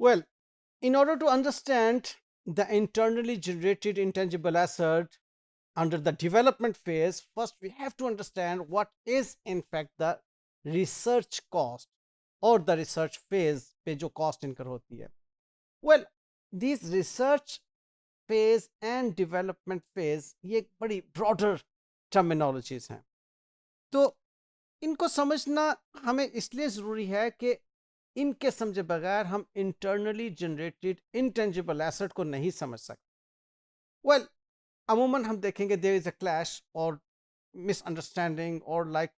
Well, in order to understand the internally generated intangible asset under the development phase, first we have to understand what is in fact the research cost or the research phase पे जो cost incur होती है. Well, these research phase and development phase ये एक बड़ी broader terminologies हैं. तो इनको समझना हमें इसलिए ज़रूरी है कि इनके समझे बगैर हम इंटरनली जनरेटेड इंटेंजिबल एसेट को नहीं समझ सकते. वेल, अमूमन हम देखेंगे देयर इज अ क्लैश और मिसअंडरस्टैंडिंग और like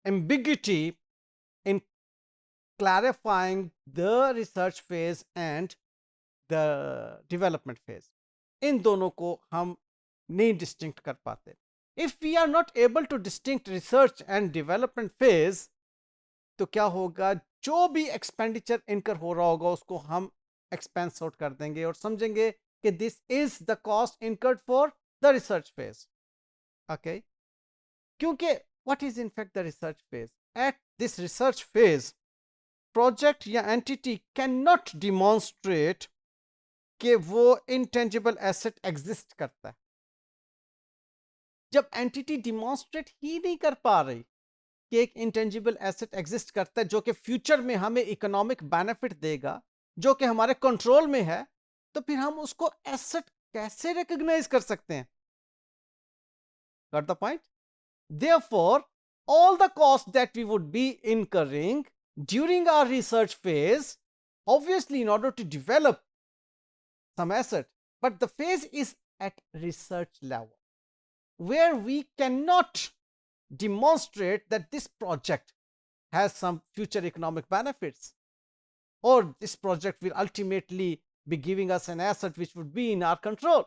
ambiguity in clarifying the research phase and the development phase. इन दोनों को हम नहीं डिस्टिंक्ट कर पाते. If we are not able to distinct research and development phase, तो क्या होगा, जो भी एक्सपेंडिचर इनकर हो रहा होगा उसको हम एक्सपेंस आउट कर देंगे और समझेंगे कि this is the cost incurred for the research phase. Okay, क्योंकि what is in fact the research phase? At this research phase project या एंटिटी कैन नॉट डिमॉन्स्ट्रेट कि वो इंटेंजिबल एसेट एग्जिस्ट करता है. जब एंटिटी डिमॉन्स्ट्रेट ही नहीं कर पा रही कि एक इंटेंजिबल एसेट एग्जिस्ट करता है जो कि फ्यूचर में हमें इकोनॉमिक बेनिफिट देगा, जो कि हमारे कंट्रोल में है, तो फिर हम उसको एसेट कैसे रिकॉग्नाइज कर सकते हैं? Got the point? Therefore, all the costs that we would be incurring during our research phase, obviously in order to develop some asset, but the phase is at research level where we cannot demonstrate that this project has some future economic benefits or this project will ultimately be giving us an asset which would be in our control.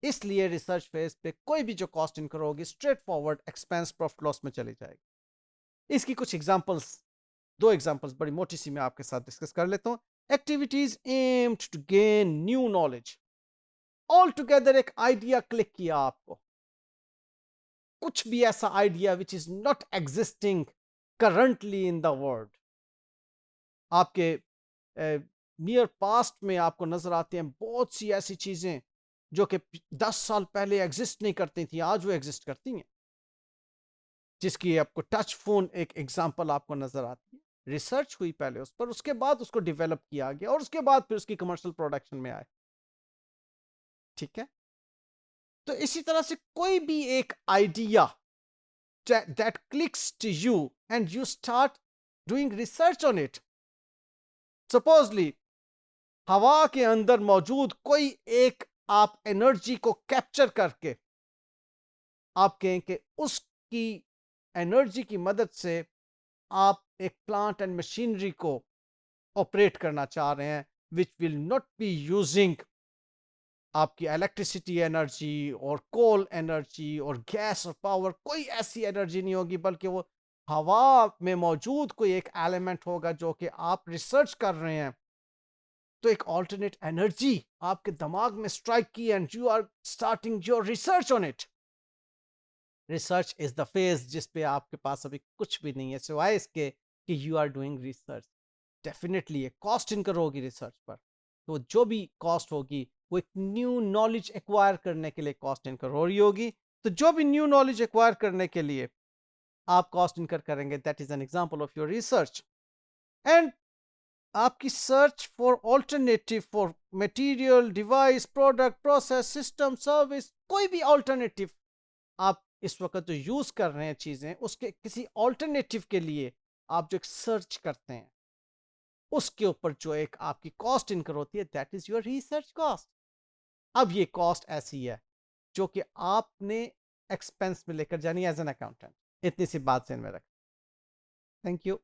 इसलिए research phase पे कोई भी जो cost incur होगी straight forward expense profit loss में चली जाएगी. इसकी कुछ एग्जांपल्स, दो एग्जांपल्स बड़ी मोटी सी मैं आपके साथ डिस्कस कर लेता हूं. Activities aimed to gain new knowledge. All together एक आइडिया क्लिक किया आपको, कुछ भी ऐसा idea which is not existing currently in the world, आपके नियर पास्ट में आपको नजर आती हैं बहुत सी ऐसी चीजें जो कि 10 साल पहले एग्जिस्ट नहीं करती थी, आज वो एग्जिस्ट करती हैं. जिसकी आपको टच फोन एक एग्जांपल आपको नजर आती है. रिसर्च हुई पहले उस पर, उसके बाद उसको डेवलप किया गया और उसके बाद फिर उसकी कमर्शियल प्रोडक्शन में आए. ठीक है, तो इसी तरह से कोई भी एक idea that clicks to you and you start doing research on it. Supposedly हवा के अंदर मौजूद कोई एक आप एनर्जी को कैप्चर करके आप कहें कि उसकी एनर्जी की मदद से आप एक प्लांट एंड मशीनरी को ऑपरेट करना चाह रहे हैं which will not be using आपकी इलेक्ट्रिसिटी एनर्जी और कोल एनर्जी और गैस और पावर. कोई ऐसी एनर्जी नहीं होगी, बल्कि वो हवा में मौजूद कोई एक एलिमेंट होगा जो कि आप रिसर्च कर रहे हैं. तो एक ऑल्टरनेट एनर्जी आपके दिमाग में स्ट्राइक की and you are starting your research on it. Research is the phase जिस पे आपके पास अभी कुछ भी नहीं है सिवाय इसके कि you are doing research. Definitely एक कॉस्ट इनकर होगी रिसर्च पर, तो जो भी कॉस्ट होगी वो एक न्यू नॉलेज एक्वायर करने के लिए कॉस्ट इनकर हो रही होगी. तो जो भी न्यू नॉलेज एक्वायर करने के लिए आप कॉस्ट इनकर करेंगे, that is an example of your research. And आपकी search for alternative for material, device, product, process, system, service, कोई भी ऑल्टरनेटिव आप इस वक्त जो यूज कर रहे हैं चीजें, उसके किसी ऑल्टरनेटिव के लिए आप जो एक सर्च करते हैं उसके ऊपर जो एक आपकी कॉस्ट इनकर होती है, that is your research cost. अब ये कॉस्ट ऐसी है जो कि आपने एक्सपेंस में लेकर जानी एज एन अकाउंटेंट. इतनी सी बात से में रख. Thank you.